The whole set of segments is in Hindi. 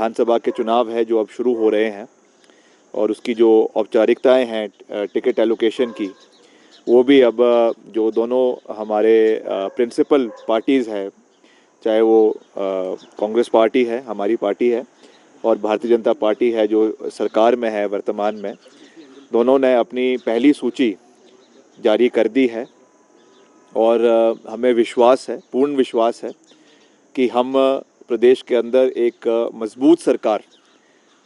विधानसभा के चुनाव है जो अब शुरू हो रहे हैं और उसकी जो औपचारिकताएं हैं टिकट एलोकेशन की, वो भी अब जो दोनों हमारे प्रिंसिपल पार्टीज़ है, चाहे वो कांग्रेस पार्टी है, हमारी पार्टी है, और भारतीय जनता पार्टी है जो सरकार में है वर्तमान में, दोनों ने अपनी पहली सूची जारी कर दी है। और हमें विश्वास है, पूर्ण विश्वास है कि हम प्रदेश के अंदर एक मजबूत सरकार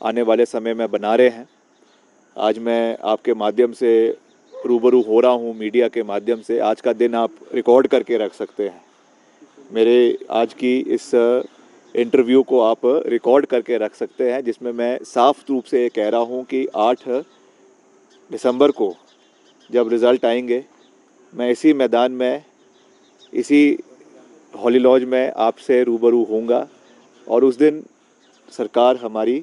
आने वाले समय में बना रहे हैं। आज मैं आपके माध्यम से रूबरू हो रहा हूँ, मीडिया के माध्यम से। आज का दिन आप रिकॉर्ड करके रख सकते हैं, मेरे आज की इस इंटरव्यू को आप रिकॉर्ड करके रख सकते हैं, जिसमें मैं साफ रूप से कह रहा हूँ कि 8 दिसंबर को जब रिज़ल्ट आएंगे, मैं इसी मैदान में, इसी हॉली लॉज में आपसे रूबरू होऊंगा और उस दिन सरकार हमारी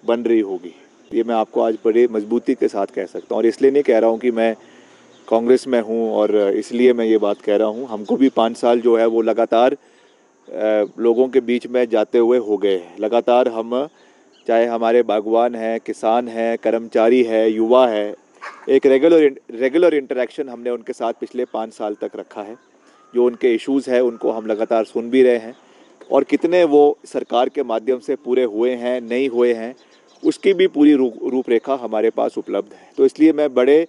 बन रही होगी। ये मैं आपको आज बड़े मजबूती के साथ कह सकता हूँ, और इसलिए नहीं कह रहा हूँ कि मैं कांग्रेस में हूँ और इसलिए मैं ये बात कह रहा हूँ। हमको भी 5 साल जो है वो लगातार लोगों के बीच में जाते हुए हो गए हैं। लगातार हम, चाहे हमारे बागवान हैं, किसान हैं, कर्मचारी है, युवा है, एक रेगुलर इंटरेक्शन हमने उनके साथ पिछले 5 साल तक रखा है। जो उनके इश्यूज़ है उनको हम लगातार सुन भी रहे हैं, और कितने वो सरकार के माध्यम से पूरे हुए हैं, नहीं हुए हैं, उसकी भी पूरी रूपरेखा हमारे पास उपलब्ध है। तो इसलिए मैं बड़े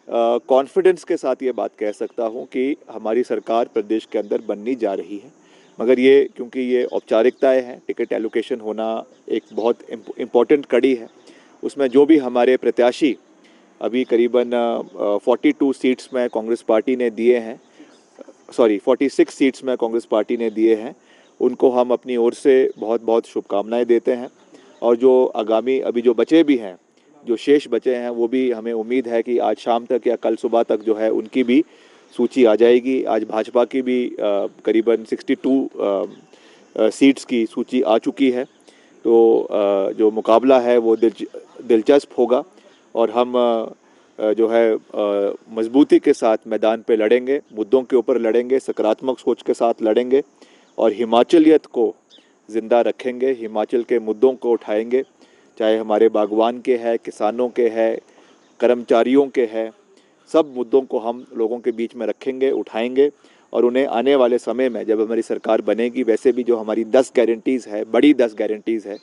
कॉन्फिडेंस के साथ ये बात कह सकता हूँ कि हमारी सरकार प्रदेश के अंदर बननी जा रही है। मगर ये, क्योंकि ये औपचारिकताएं हैं, टिकट एलोकेशन होना एक बहुत इम्पोर्टेंट कड़ी है। उसमें जो भी हमारे प्रत्याशी अभी करीबन 42 सीट्स में कांग्रेस पार्टी ने दिए हैं, 46 सीट्स में कांग्रेस पार्टी ने दिए हैं, उनको हम अपनी ओर से बहुत बहुत शुभकामनाएं देते हैं। और जो आगामी अभी जो बचे भी हैं, जो शेष बचे हैं, वो भी हमें उम्मीद है कि आज शाम तक या कल सुबह तक जो है उनकी भी सूची आ जाएगी। आज भाजपा की भी करीबन 62 सीट्स की सूची आ चुकी है। तो जो मुकाबला है वो दिलचस्प होगा, और हम जो है मजबूती के साथ मैदान पे लड़ेंगे, मुद्दों के ऊपर लड़ेंगे, सकारात्मक सोच के साथ लड़ेंगे और हिमाचलियत को ज़िंदा रखेंगे, हिमाचल के मुद्दों को उठाएंगे, चाहे हमारे बागवान के हैं, किसानों के हैं, कर्मचारियों के हैं, सब मुद्दों को हम लोगों के बीच में रखेंगे, उठाएंगे, और उन्हें आने वाले समय में जब हमारी सरकार बनेगी, वैसे भी जो हमारी 10 गारंटीज़ है, बड़ी 10 गारंटीज़ है,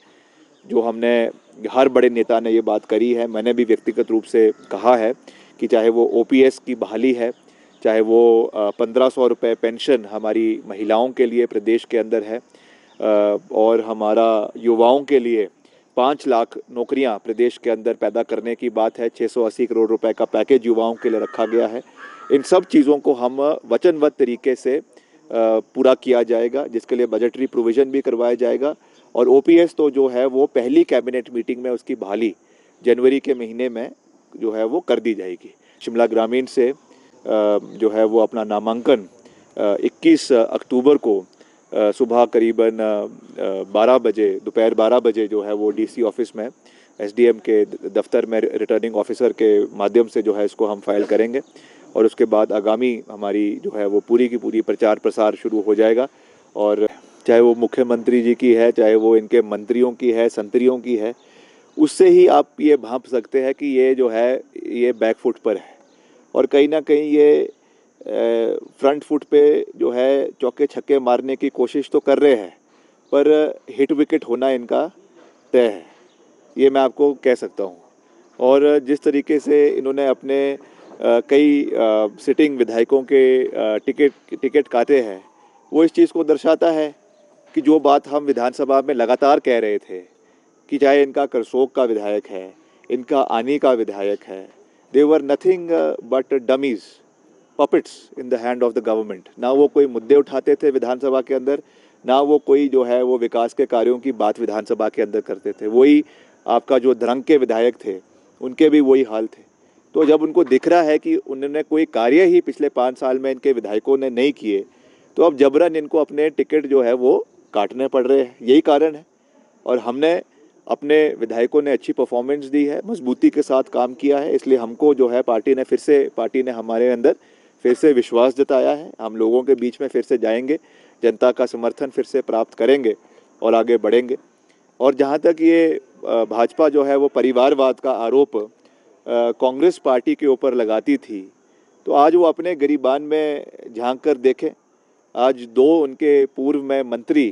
जो हमने, हर बड़े नेता ने ये बात करी है, मैंने भी व्यक्तिगत रूप से कहा है कि चाहे वो ओपीएस की बहाली है, चाहे वो 1500 रुपये पेंशन हमारी महिलाओं के लिए प्रदेश के अंदर है, और हमारा युवाओं के लिए 5 लाख नौकरियां प्रदेश के अंदर पैदा करने की बात है, 680 करोड़ रुपए का पैकेज युवाओं के लिए रखा गया है। इन सब चीज़ों को हम वचनबद्ध तरीके से पूरा किया जाएगा, जिसके लिए बजटरी प्रोविज़न भी करवाया जाएगा। और ओपीएस तो जो है वो पहली कैबिनेट मीटिंग में उसकी बहाली जनवरी के महीने में जो है वो कर दी जाएगी। शिमला ग्रामीण से जो है वो अपना नामांकन 21 अक्टूबर को सुबह करीबन 12 बजे, दोपहर 12 बजे जो है वो डीसी ऑफिस में, एसडीएम के दफ्तर में, रिटर्निंग ऑफिसर के माध्यम से जो है इसको हम फाइल करेंगे। और उसके बाद आगामी हमारी जो है वो पूरी की पूरी प्रचार प्रसार शुरू हो जाएगा। और चाहे वो मुख्यमंत्री जी की है, चाहे वो इनके मंत्रियों की है, संतरियों की है, उससे ही आप ये भांप सकते हैं कि ये जो है ये बैक फुट पर है, और कहीं ना कहीं ये फ्रंट फुट पे जो है चौके छक्के मारने की कोशिश तो कर रहे हैं, पर हिट विकेट होना इनका तय है, ये मैं आपको कह सकता हूँ। और जिस तरीके से इन्होंने अपने कई सिटिंग विधायकों के टिकट काटे हैं, वो इस चीज़ को दर्शाता है कि जो बात हम विधानसभा में लगातार कह रहे थे कि चाहे इनका करसोग का विधायक है, इनका आनी का विधायक है, they were nothing but dummies, puppets in the hand of the government. ना वो कोई मुद्दे उठाते थे विधानसभा के अंदर, ना वो कोई जो है वो विकास के कार्यों की बात विधानसभा के अंदर करते थे। वही आपका जो धरंग के विधायक थे, उनके भी वही हाल थे। तो जब उनको दिख रहा है कि उन्होंने कोई कार्य ही पिछले 5 साल में इनके विधायकों ने नहीं किए, तो अब जबरन इनको अपने टिकट जो है वो काटने पड़ रहे हैं, यही कारण है। और हमने, अपने विधायकों ने अच्छी परफॉर्मेंस दी है, मजबूती के साथ काम किया है, इसलिए हमको जो है पार्टी ने हमारे अंदर फिर से विश्वास जताया है। हम लोगों के बीच में फिर से जाएंगे, जनता का समर्थन फिर से प्राप्त करेंगे और आगे बढ़ेंगे। और जहाँ तक ये भाजपा जो है वो परिवारवाद का आरोप कांग्रेस पार्टी के ऊपर लगाती थी, तो आज वो अपने गिरेबान में झांक कर देखें। आज दो उनके पूर्व में मंत्री,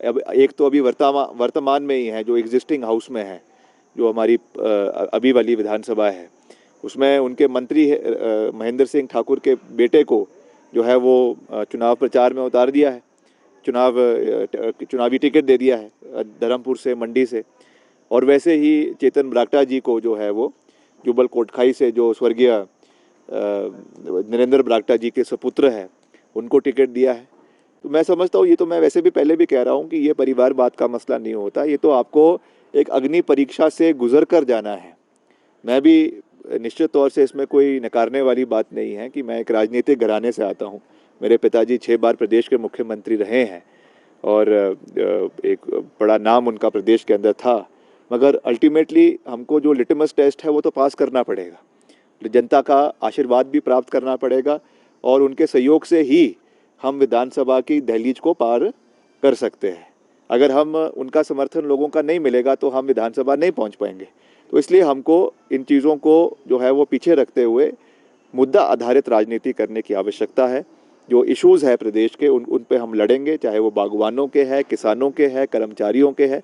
अब एक तो अभी वर्तमान में ही है जो एग्जिस्टिंग हाउस में है, जो हमारी अभी वाली विधानसभा है, उसमें उनके मंत्री महेंद्र सिंह ठाकुर के बेटे को जो है वो चुनाव प्रचार में उतार दिया है, चुनावी टिकट दे दिया है धर्मपुर से, मंडी से। और वैसे ही चेतन बरागटा जी को जो है वो जुब्बल कोटखाई से, जो स्वर्गीय नरेंद्र बरागटा जी के सपुत्र हैं, उनको टिकट दिया है। तो मैं समझता हूँ, ये तो मैं वैसे भी पहले भी कह रहा हूँ कि ये परिवारवाद का मसला नहीं होता, ये तो आपको एक अग्नि परीक्षा से गुजर कर जाना है। मैं भी निश्चित तौर से इसमें कोई नकारने वाली बात नहीं है कि मैं एक राजनीतिक घराने से आता हूँ। मेरे पिताजी 6 बार प्रदेश के मुख्यमंत्री रहे हैं और एक बड़ा नाम उनका प्रदेश के अंदर था, मगर अल्टीमेटली हमको जो लिटमस टेस्ट है वो तो पास करना पड़ेगा, जनता का आशीर्वाद भी प्राप्त करना पड़ेगा और उनके सहयोग से ही हम विधानसभा की दहलीज को पार कर सकते हैं। अगर हम उनका समर्थन लोगों का नहीं मिलेगा तो हम विधानसभा नहीं पहुंच पाएंगे। तो इसलिए हमको इन चीज़ों को जो है वो पीछे रखते हुए मुद्दा आधारित राजनीति करने की आवश्यकता है। जो इश्यूज़ है प्रदेश के उन पे हम लड़ेंगे, चाहे वो बागवानों के हैं, किसानों के हैं, कर्मचारियों के हैं।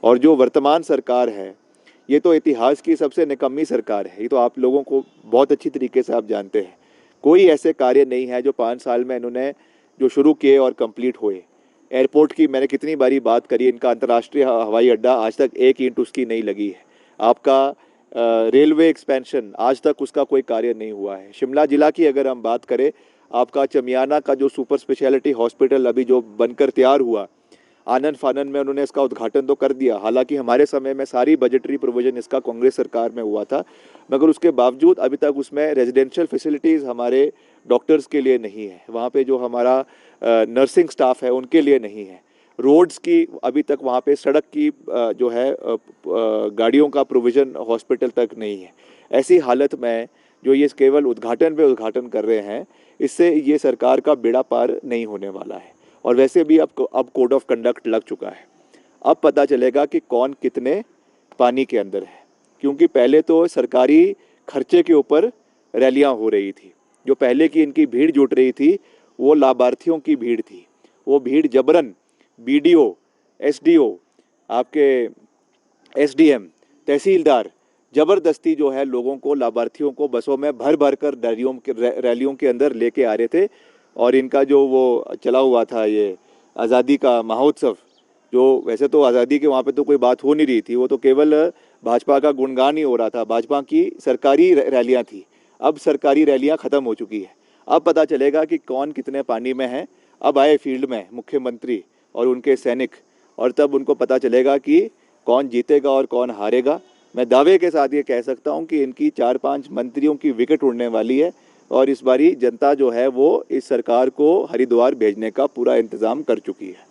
और जो वर्तमान सरकार है, ये तो इतिहास की सबसे निकम्मी सरकार है, ये तो आप लोगों को बहुत अच्छी तरीके से आप जानते हैं। कोई ऐसे कार्य नहीं है जो 5 साल में इन्होंने जो शुरू किए और कंप्लीट हुए। एयरपोर्ट की मैंने कितनी बारी बात करी, इनका अंतर्राष्ट्रीय हवाई अड्डा आज तक एक ईंट उसकी नहीं लगी है। आपका रेलवे एक्सपेंशन आज तक उसका कोई कार्य नहीं हुआ है। शिमला जिला की अगर हम बात करें, आपका चमियाना का जो सुपर स्पेशलिटी हॉस्पिटल अभी जो बनकर तैयार हुआ, आनन फानन में उन्होंने इसका उद्घाटन तो कर दिया। हालांकि हमारे समय में सारी बजटरी प्रोविजन इसका कांग्रेस सरकार में हुआ था, मगर उसके बावजूद अभी तक उसमें रेजिडेंशियल फैसिलिटीज़ हमारे डॉक्टर्स के लिए नहीं है, वहाँ पे जो हमारा नर्सिंग स्टाफ है उनके लिए नहीं है। रोड्स की अभी तक वहाँ पे सड़क की जो है गाड़ियों का प्रोविज़न हॉस्पिटल तक नहीं है। ऐसी हालत में जो ये केवल उद्घाटन पे उद्घाटन कर रहे हैं, इससे ये सरकार का बेड़ा पार नहीं होने वाला है। और वैसे भी अब कोड ऑफ कंडक्ट लग चुका है, अब पता चलेगा कि कौन कितने पानी के अंदर है। क्योंकि पहले तो सरकारी खर्चे के ऊपर रैलियां हो रही थी, जो पहले की इनकी भीड़ जुट रही थी वो लाभार्थियों की भीड़ थी। वो भीड़ जबरन बीडीओ, एसडीओ, आपके एसडीएम, तहसीलदार जबरदस्ती जो है लोगों को, लाभार्थियों को बसों में भर भर कर रैलियों के अंदर लेके आ रहे थे। और इनका जो वो चला हुआ था ये आज़ादी का महोत्सव, जो वैसे तो आज़ादी के वहाँ पे तो कोई बात हो नहीं रही थी, वो तो केवल भाजपा का गुणगान ही हो रहा था, भाजपा की सरकारी रैलियाँ थी। अब सरकारी रैलियाँ ख़त्म हो चुकी है, अब पता चलेगा कि कौन कितने पानी में है। अब आए फील्ड में मुख्यमंत्री और उनके सैनिक, और तब उनको पता चलेगा कि कौन जीतेगा और कौन हारेगा। मैं दावे के साथ ये कह सकता हूँ कि इनकी 4-5 मंत्रियों की विकेट उड़ने वाली है और इस बारी जनता जो है वो इस सरकार को हरिद्वार भेजने का पूरा इंतज़ाम कर चुकी है।